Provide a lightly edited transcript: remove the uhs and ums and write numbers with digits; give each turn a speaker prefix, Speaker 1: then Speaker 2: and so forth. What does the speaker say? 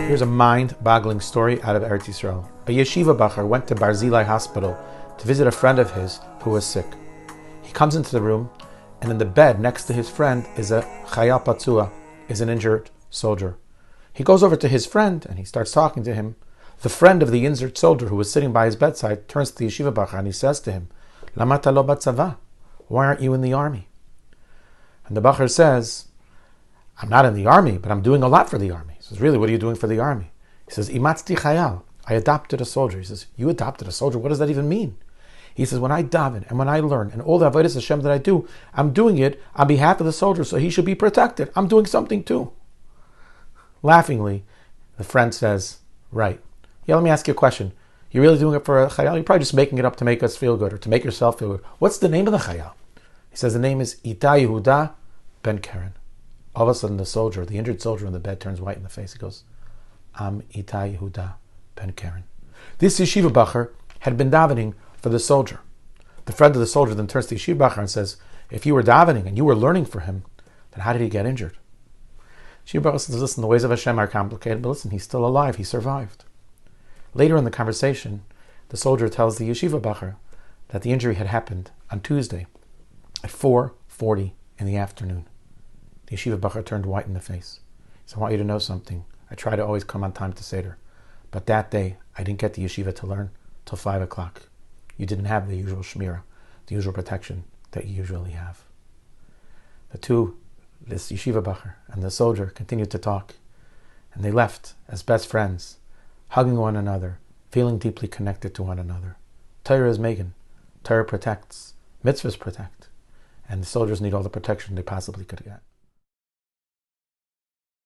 Speaker 1: Here's a mind-boggling story out of Eretz Yisrael. A yeshiva bacher went to Barzilai Hospital to visit a friend of his who was sick. He comes into the room, and in the bed next to his friend is a chayal patzua, is an injured soldier. He goes over to his friend and he starts talking to him. The friend of the injured soldier who was sitting by his bedside turns to the yeshiva bacher and he says to him, "Lama ta lo batzava? Why aren't you in the army?" And the bacher says, "I'm not in the army, but I'm doing a lot for the army." He says, "Really, what are you doing for the army?" He says, "Imatzti chayal. I adopted a soldier." He says, "You adopted a soldier? What does that even mean?" He says, "When I daven and when I learn and all the avodas Hashem that I do, I'm doing it on behalf of the soldier, so he should be protected. I'm doing something too." Laughingly, the friend says, "Right. Yeah, let me ask you a question. You're really doing it for a chayal? You're probably just making it up to make us feel good or to make yourself feel good. What's the name of the chayal?" He says, "The name is Itai Yehuda ben Keren." All of a sudden, the soldier, the injured soldier in the bed, turns white in the face. He goes, "I'm Itai Yehuda ben Keren." This yeshiva bacher had been davening for the soldier. The friend of the soldier then turns to the yeshiva bacher and says, "If you were davening and you were learning for him, then how did he get injured?" Yeshiva bacher says, "Listen, the ways of Hashem are complicated, but listen, he's still alive. He survived." Later in the conversation, the soldier tells the yeshiva bacher that the injury had happened on Tuesday at 4:40 in the afternoon. The yeshiva bacher turned white in the face. He said, "I want you to know something. I try to always come on time to Seder, but that day I didn't get the yeshiva to learn till 5 o'clock. You didn't have the usual shmira, the usual protection that you usually have." The two, this yeshiva bacher and the soldier, continued to talk, and they left as best friends, hugging one another, feeling deeply connected to one another. Torah is Megan. Torah protects. Mitzvahs protect. And the soldiers need all the protection they possibly could get.